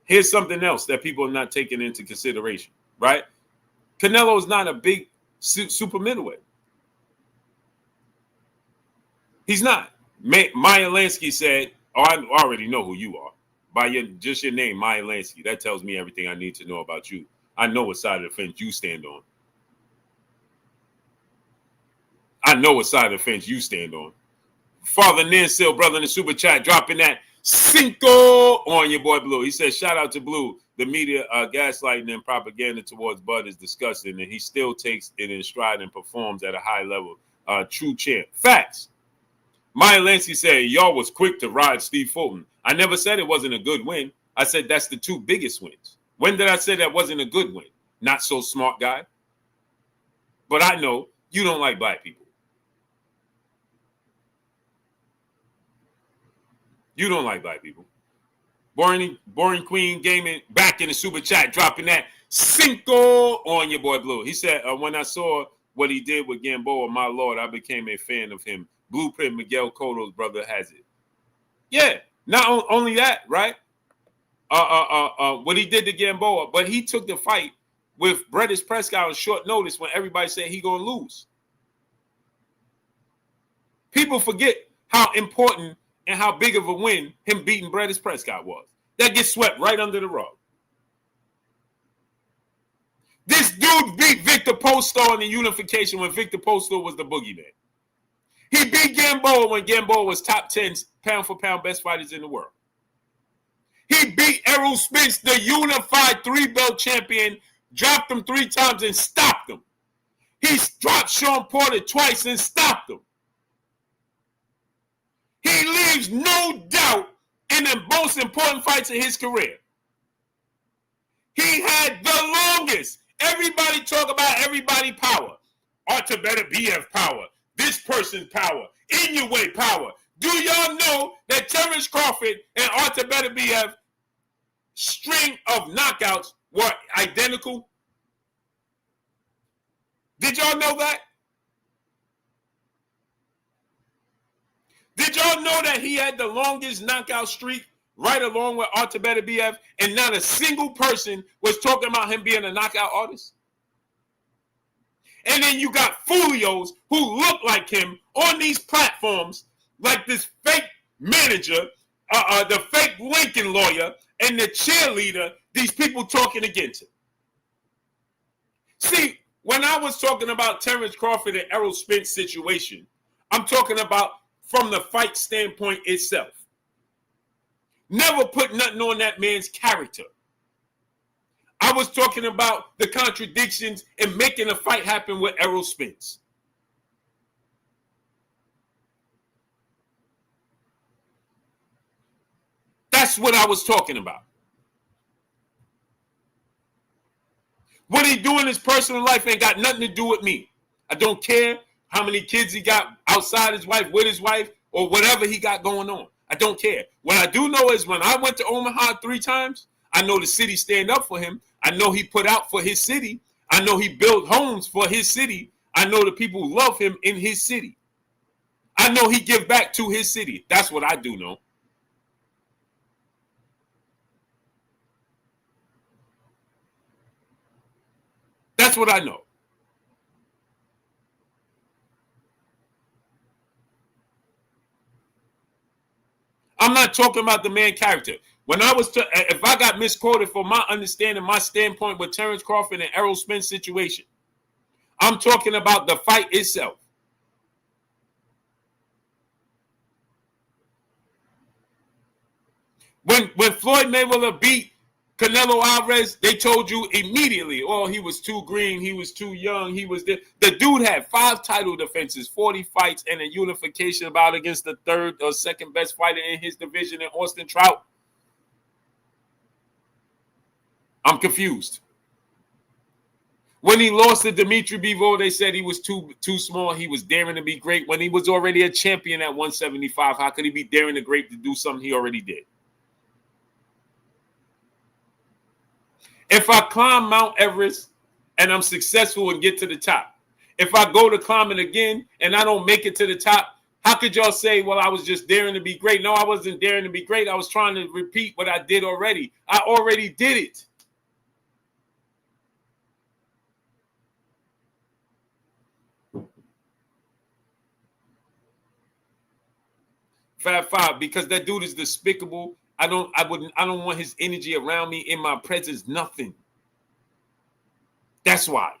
Here's something else that people are not taking into consideration, right? Canelo is not a big super middleweight. He's not. Maya Lansky said, oh, I already know who you are. By just your name, Maya Lansky. That tells me everything I need to know about you. I know what side of the fence you stand on. I know what side of the fence you stand on. Father Nansil, brother in the Super Chat, dropping that Cinco on your boy Blue. He says, shout out to Blue. The media gaslighting and propaganda towards Bud is disgusting, and he still takes it in stride and performs at a high level. True champ. Facts. Maya Lansky said, y'all was quick to ride Steve Fulton. I never said it wasn't a good win. I said that's the two biggest wins. When did I say that wasn't a good win? Not so smart guy. But I know you don't like black people. You don't like black people. Boring Queen Gaming back in the Super Chat, dropping that Cinco on your boy Blue. He said, when I saw what he did with Gamboa, my Lord, I became a fan of him. Blueprint Miguel Cotto's brother has it. Yeah, not only that, right? What he did to Gamboa, but he took the fight with Brettis Prescott on short notice when everybody said he gonna lose. People forget how important and how big of a win him beating Brettis Prescott was. That gets swept right under the rug. This dude beat Victor Postol in the unification when Victor Postol was the boogeyman. He beat Gamboa when Gamboa was top 10 pound-for-pound best fighters in the world. He beat Errol Spence, the unified 3-belt champion, dropped him 3 times and stopped him. He dropped Sean Porter twice and stopped him. He leaves no doubt in the most important fights of his career. He had the longest. Everybody talk about everybody power. Arthur better BF power. This person's power. In your way power. Do y'all know that Terence Crawford and Arthur better BF string of knockouts were identical? Did y'all know that? Did y'all know that he had the longest knockout streak right along with Arthur better BF, and not a single person was talking about him being a knockout artist? And then you got folios who look like him on these platforms, like this fake manager, the fake Lincoln lawyer, and the cheerleader, these people talking against him. See, when I was talking about Terence Crawford and Errol Spence situation, I'm talking about from the fight standpoint itself. Never put nothing on that man's character. I was talking about the contradictions in making a fight happen with Errol Spence. That's what I was talking about. What he do in his personal life ain't got nothing to do with me. I don't care how many kids he got outside his wife, with his wife, or whatever he got going on. I don't care. What I do know is when I went to Omaha 3 times, I know the city stand up for him. I know he put out for his city. I know he built homes for his city. I know the people love him in his city. I know he give back to his city. That's what I do know. That's what I know. I'm not talking about the man character. When I was, if I got misquoted for my understanding, my standpoint with Terence Crawford and Errol Spence situation, I'm talking about the fight itself. When Floyd Mayweather beat Canelo Alvarez, they told you immediately, oh, he was too green, he was too young, he was the dude had 5 title defenses, 40 fights, and a unification bout against the third or second best fighter in his division in Austin Trout. I'm confused. When he lost to Dimitri Bivol, they said he was too small. He was daring to be great. When he was already a champion at 175, how could he be daring to great to do something he already did? If I climb Mount Everest and I'm successful and get to the top, if I go to climb it again and I don't make it to the top, how could y'all say, well, I was just daring to be great? No, I wasn't daring to be great. I was trying to repeat what I did already. I already did it. Fab Five, because that dude is despicable. I don't want his energy around me, in my presence, nothing. That's why.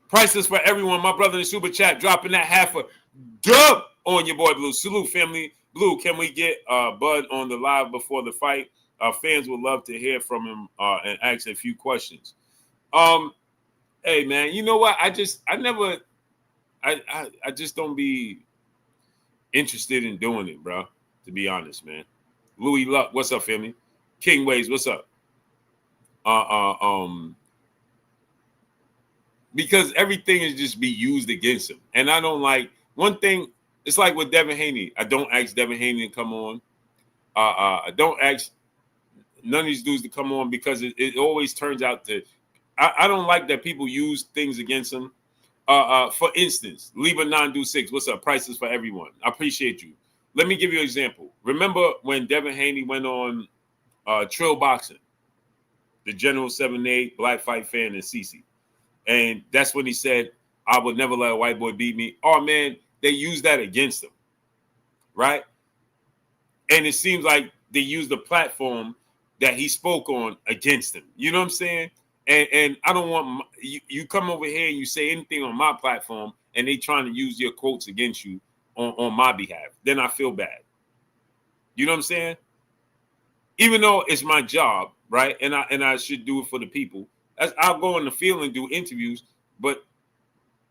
Prices for everyone. My brother in the super chat dropping that half a dub on your boy Blue. Salute, family. Blue, can we get Bud on the live before the fight? Our fans would love to hear from him and ask a few questions. Hey man, you know what? I just don't be interested in doing it, bro. To be honest, man. Louis Luck, what's up, family? King Waves, what's up? Because everything is just be used against him, and I don't like one thing. It's like with Devin Haney. I don't ask Devin Haney to come on. I don't ask none of these dudes to come on because it always turns out to. I don't like that people use things against him. For instance, Liba 926, what's up? Prices for everyone. I appreciate you. Let me give you an example. Remember when Devin Haney went on Trill Boxing, the General 7-8 Black Fight Fan in CC. And that's when he said, I would never let a white boy beat me. Oh, man, they use that against him, right? And it seems like they use the platform that he spoke on against him. You know what I'm saying? And I don't want you come over here and you say anything on my platform and they trying to use your quotes against you on my behalf. Then I feel bad. You know what I'm saying? Even though it's my job, right? And I should do it for the people. I'll go in the field and do interviews, but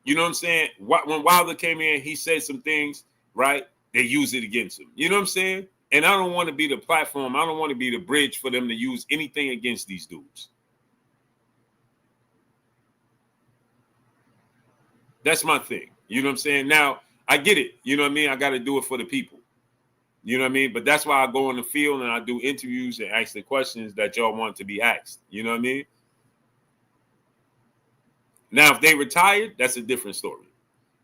you know what I'm saying? When Wilder came in, he said some things, right? They use it against him. You know what I'm saying? And I don't want to be the platform. I don't want to be the bridge for them to use anything against these dudes. That's my thing. You know what I'm saying? Now, I get it. You know what I mean? I got to do it for the people. You know what I mean? But that's why I go in the field and I do interviews and ask the questions that y'all want to be asked. You know what I mean? Now, if they retired, that's a different story.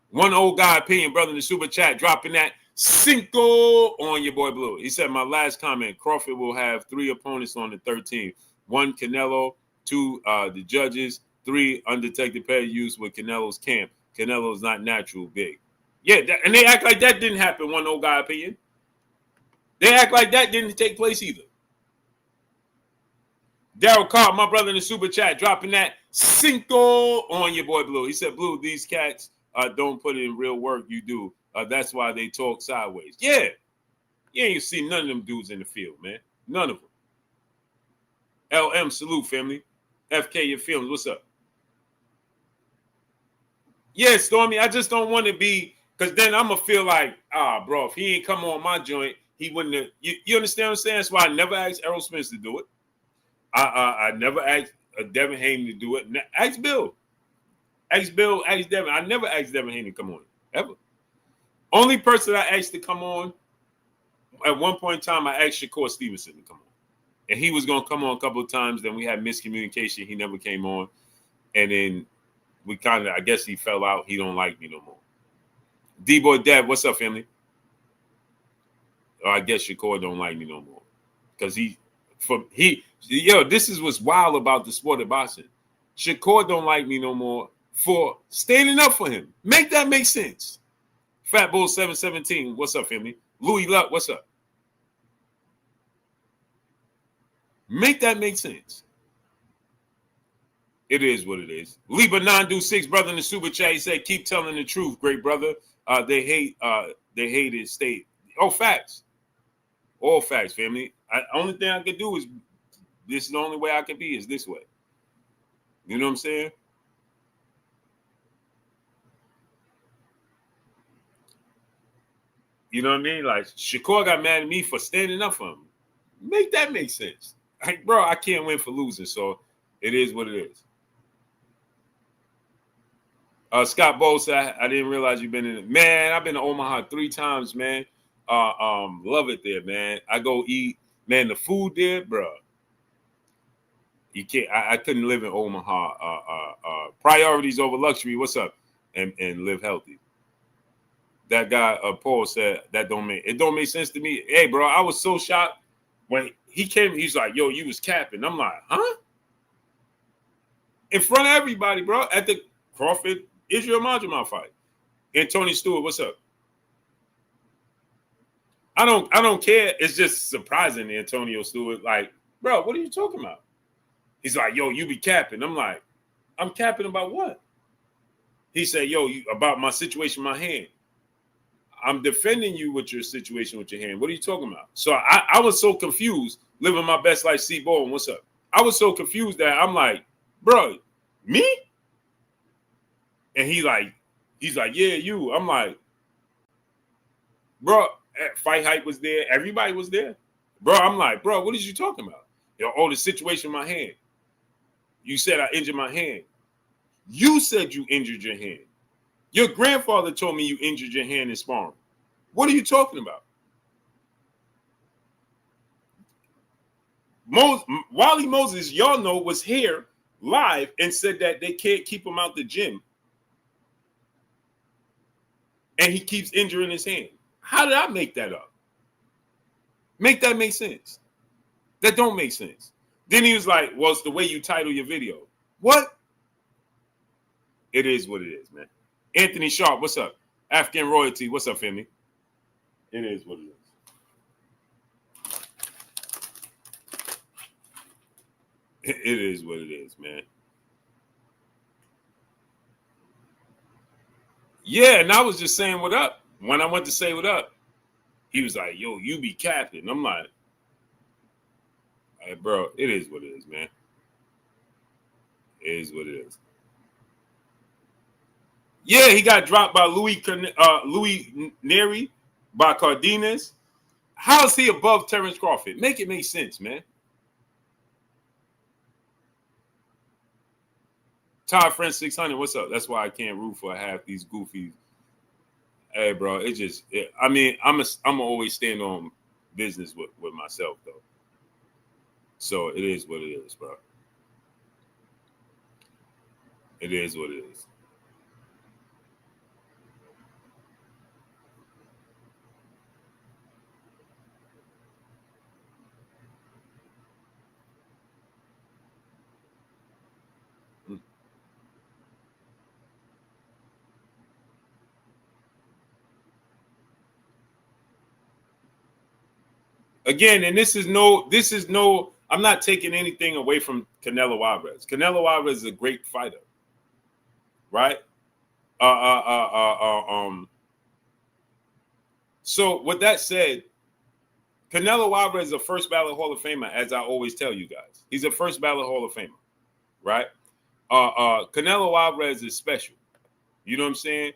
One old guy opinion, brother in the super chat, dropping that Cinco on your boy Blue. He said, my last comment, Crawford will have 3 opponents on the 13th. 1, Canelo. 2, the judges. 3, undetected pay use with Canelo's camp. Canelo's not natural big. Yeah, and they act like that didn't happen, one old guy opinion. They act like that didn't take place either. Daryl Carr, my brother in the super chat, dropping that Cinco on your boy Blue. He said, Blue, these cats don't put in real work. You do. That's why they talk sideways. Yeah. You ain't see none of them dudes in the field, man. None of them. LM, salute, family. FK, your films. What's up? Yeah, Stormy, I just don't want to be, because then I'm going to feel like, bro, if he ain't come on my joint, he wouldn't have. You understand what I'm saying? That's why I never asked Errol Spence to do it. I never asked Devin Haney to do it. Ask Bill. Ask Devin. I never asked Devin Haney to come on, ever. Only person I asked to come on, at one point in time, I asked Shakur Stevenson to come on. And he was going to come on a couple of times. Then we had miscommunication. He never came on. And then we kind of, I guess he fell out. He don't like me no more. D-Boy Dad, what's up, family? Or I guess Shakur don't like me no more. Because he This is what's wild about the sport of boxing. Shakur don't like me no more for standing up for him. Make that make sense. Fat Bull 717, what's up, family? Louis Luck, what's up? Make that make sense. It is what it is. Liba 926, brother in the super chat, he said, keep telling the truth, great brother. They hate his state. Oh, facts. All facts, family. Only thing I can do is, this is the only way I can be is this way. You know what I'm saying? You know what I mean? Like, Shakur got mad at me for standing up for him. Make that make sense. Like, bro, I can't win for losing, so it is what it is. Scott Bowe said, I didn't realize you've been in it. Man, I've been to Omaha 3 times, man. Love it there, man. I go eat. Man, the food there, bro. You can't. I couldn't live in Omaha. Priorities over luxury. What's up? And live healthy. That guy, Paul said it don't make sense to me. Hey, bro, I was so shocked when he came. He's like, yo, you was capping. I'm like, huh? In front of everybody, bro. At the Crawford Israel Majumah fight. And Tony Stewart, what's up? I don't care. It's just surprising, Antonio Stewart. Like, bro, what are you talking about? He's like, yo, you be capping. I'm like, I'm capping about what? He said, yo, about my situation with my hand. I'm defending you with your situation with your hand. What are you talking about? So I was so confused, living my best life, C-Bone, what's up? I was so confused that I'm like, bro, me? And he's like, yeah, you. I'm like, bro, Fight Hype was there. Everybody was there. Bro, I'm like, bro, what is you talking about? The situation in my hand. You said I injured my hand. You said you injured your hand. Your grandfather told me you injured your hand in sparring. What are you talking about? Wally Moses, y'all know, was here live and said that they can't keep him out the gym. And he keeps injuring his hand. How did I make that up? Make that make sense. That don't make sense. Then he was like, well, it's the way you title your video. What? It is what it is, man. Anthony Sharp, what's up? Afghan Royalty, what's up, family? It is what it is. It is what it is, man. Yeah, and I was just saying what up. When I went to say what up, he was like, yo, you be capping. I'm like, hey, bro, it is what it is, man. It is what it is. Yeah, he got dropped by Louis Neri by Cardenas. How is he above Terence Crawford? Make it make sense, man. Todd French 600, what's up? That's why I can't root for half these goofies. Hey, bro, I'm always stand on business with myself, though. So it is what it is, bro. It is what it is. Again, and this is no, I'm not taking anything away from Canelo Alvarez. Canelo Alvarez is a great fighter, right? So with that said, Canelo Alvarez is a first ballot Hall of Famer, as I always tell you guys. He's a first ballot Hall of Famer, right? Canelo Alvarez is special. You know what I'm saying?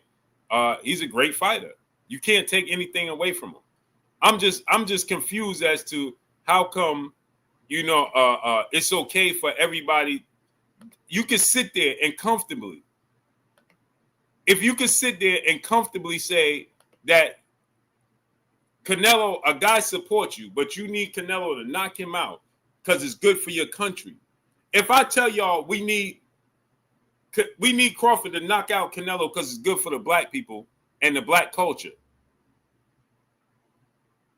He's a great fighter. You can't take anything away from him. I'm just confused as to how come, it's okay for everybody. You can sit there and comfortably, if you could sit there and comfortably say that Canelo, a guy supports you, but you need Canelo to knock him out because it's good for your country. If I tell y'all we need Crawford to knock out Canelo because it's good for the black people and the black culture,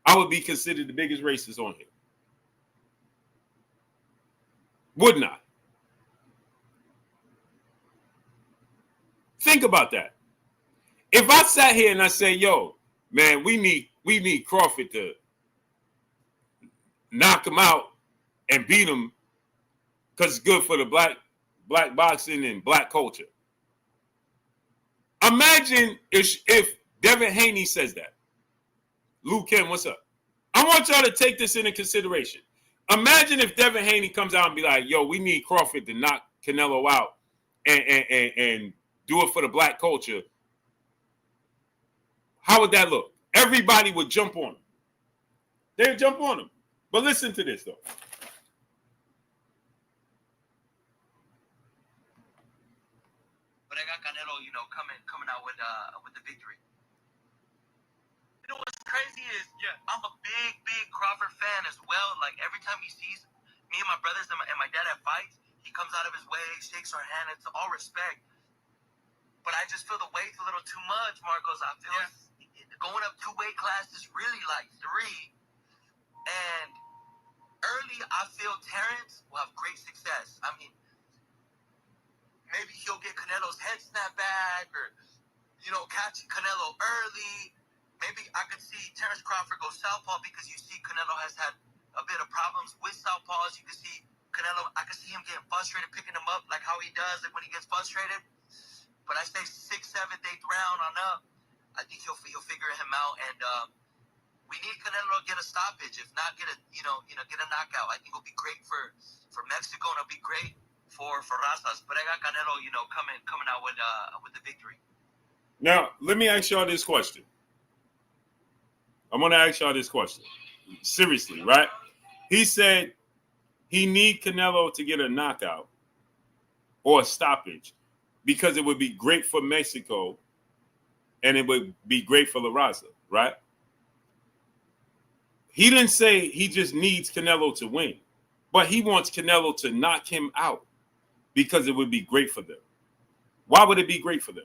I would be considered the biggest racist on here. Would not. Think about that. If I sat here and I say, yo, man, we need Crawford to knock him out and beat him because it's good for the black boxing and black culture. Imagine if Devin Haney says that. Lou Kim, what's up? I want y'all to take this into consideration. Imagine if Devin Haney comes out and be like, yo, we need Crawford to knock Canelo out and do it for the black culture. How would that look? Everybody would jump on him. They would jump on him. But listen to this, though. But I got Canelo, coming out with the victory. You know what's crazy is, I'm a big Crawford fan as well. Like every time he sees me and my brothers and my dad at fights, he comes out of his way, shakes our hand. It's all respect. But I just feel the weight's a little too much, Marcos. I feel going up 2 weight classes really like 3. And early, I feel Terence will have great success. I mean, maybe he'll get Canelo's head snapped back or, catch Canelo early. Maybe I could see Terence Crawford go southpaw because you see Canelo has had a bit of problems with southpaws. You can see Canelo, I can see him getting frustrated, picking him up like how he does when he gets frustrated. But I say 6th, 7th, 8th round on up, I think he'll figure him out. And we need Canelo to get a stoppage, if not get a knockout. I think it'll be great for Mexico and it'll be great for Razas. But I got Canelo, coming out with the victory. Now, let me ask y'all this question. I'm going to ask y'all this question. Seriously, right? He said he need Canelo to get a knockout or a stoppage because it would be great for Mexico and it would be great for La Raza, right? He didn't say he just needs Canelo to win, but he wants Canelo to knock him out because it would be great for them. Why would it be great for them?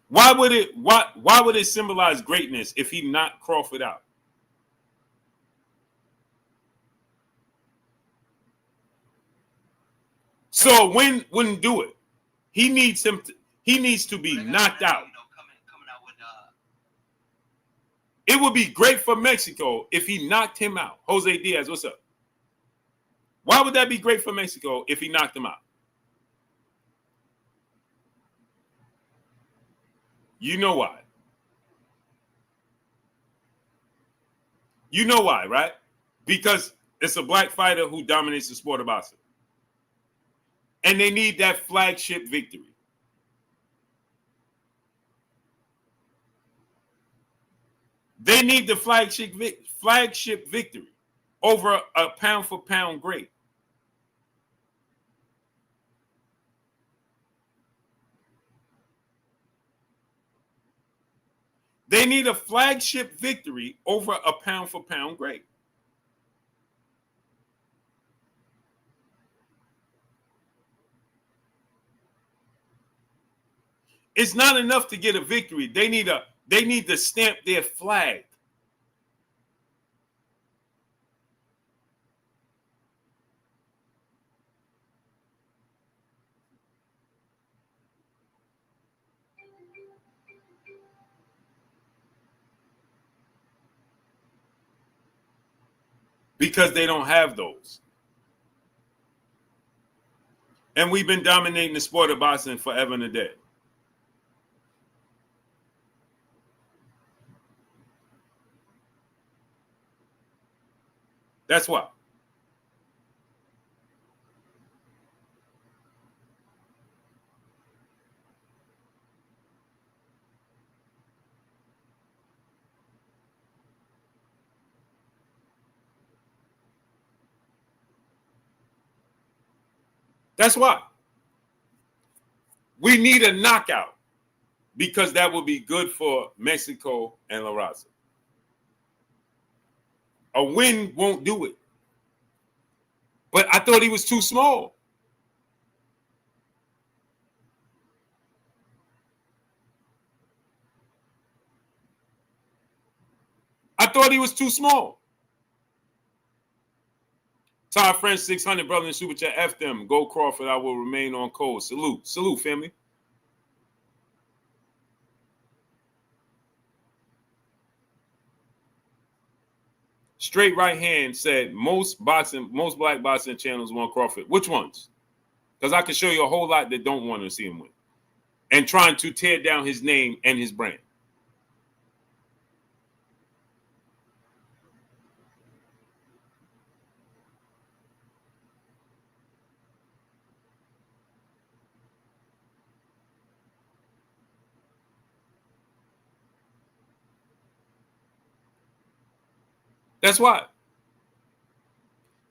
Why would it symbolize greatness if he knocked Crawford out? So Win wouldn't do it. He needs to be knocked out. It would be great for Mexico if he knocked him out. Jose Diaz, what's up? Why would that be great for Mexico if he knocked him out? You know why. You know why, right? Because it's a black fighter who dominates the sport of boxing. And they need that flagship victory. They need the flagship victory over a pound-for-pound great. They need a flagship victory over a pound-for-pound great. It's not enough to get a victory. They need to stamp their flag. Because they don't have those. And we've been dominating the sport of boxing forever and a day. That's why. That's why. We need a knockout because that would be good for Mexico and La Raza. A win won't do it. But I thought he was too small. I thought he was too small. Todd French, 600, brother in Super Chat. F them. Go Crawford. I will remain on code. Salute. Salute, family. Straight Right Hand said most black boxing channels want Crawford. Which ones? Because I can show you a whole lot that don't want to see him win. And trying to tear down his name and his brand. That's why.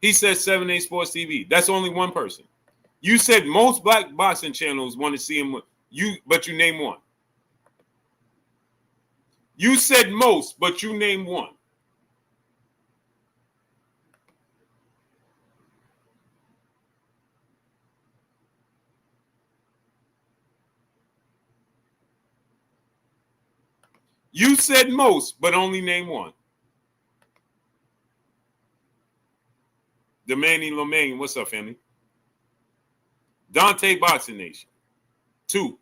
He said 7A Sports TV. That's only one person. You said most black boxing channels want to see him. But you name one. You said most, but you name one. You said most, but only name one. The Manny Lomain, what's up, family? Dante Boxing Nation. 2.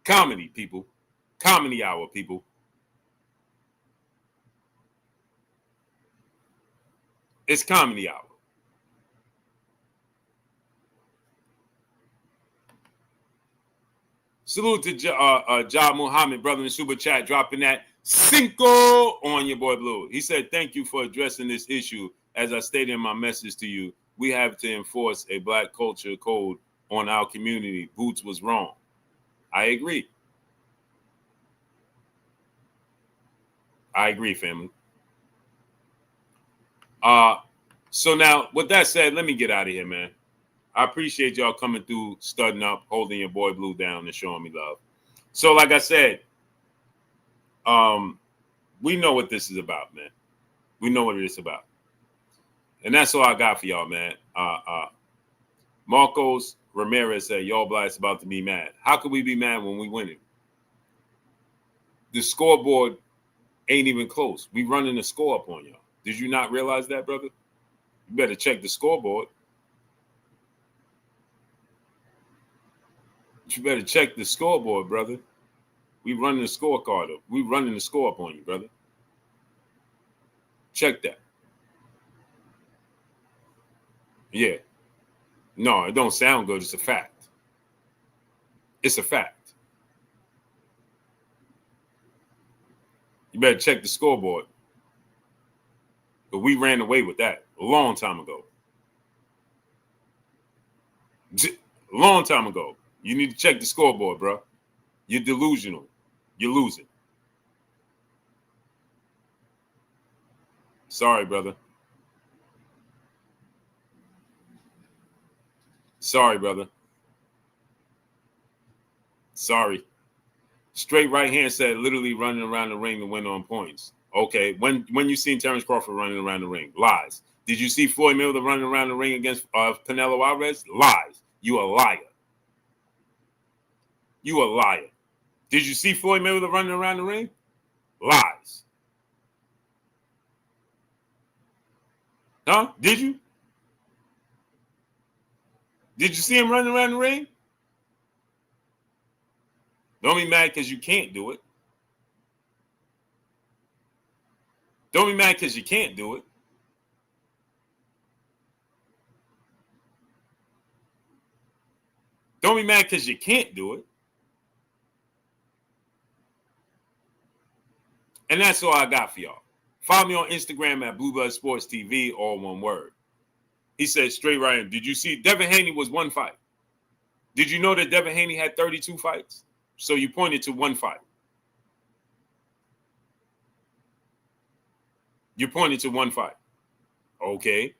Comedy, people. Comedy hour, people. It's comedy hour. Salute to Ja Muhammad, brother in Super Chat, dropping that cinco on your boy Blue. He said, thank you for addressing this issue. As I stated in my message to you, we have to enforce a black culture code on our community. Boots was wrong. I agree. I agree, family. So now, with that said, let me get out of here, man. I appreciate y'all coming through, studding up, holding your boy Blue down, and showing me love. So, like I said, we know what this is about, man. We know what it is about. And that's all I got for y'all, man. Marcos Ramirez said, y'all blacks about to be mad. How could we be mad when we winning? The scoreboard ain't even close. We running the score up on y'all. Did you not realize that, brother? You better check the scoreboard. You better check the scoreboard, brother. We running the scorecard up. We running the score up on you, brother. Check that. Yeah. No, it don't sound good. It's a fact. It's a fact. You better check the scoreboard. But we ran away with that a long time ago. A long time ago. You need to check the scoreboard, bro. You're delusional. You're losing. Sorry, brother. Sorry, brother. Sorry. Straight Right Hand said literally running around the ring to win on points. Okay. When you seen Terence Crawford running around the ring? Lies. Did you see Floyd Mayweather running around the ring against Canelo Alvarez? Lies. You a liar. You a liar. Did you see Floyd Mayweather running around the ring? Lies. Huh? Did you? Did you see him running around the ring? Don't be mad because you can't do it. Don't be mad because you can't do it. Don't be mad because you can't do it. And that's all I got for y'all. Follow me on Instagram at Blue Blood Sports TV, all one word. He said, straight right. Did you see Devin Haney was one fight? Did you know that Devin Haney had 32 fights? So you pointed to one fight. You pointed to one fight. Okay.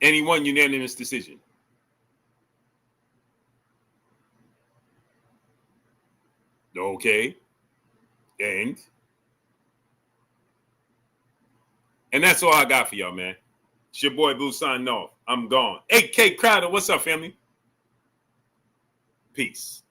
And he won unanimous decision. Okay. And that's all I got for y'all, man. It's your boy Blue signing off. I'm gone. AK Crowder, what's up, family? Peace.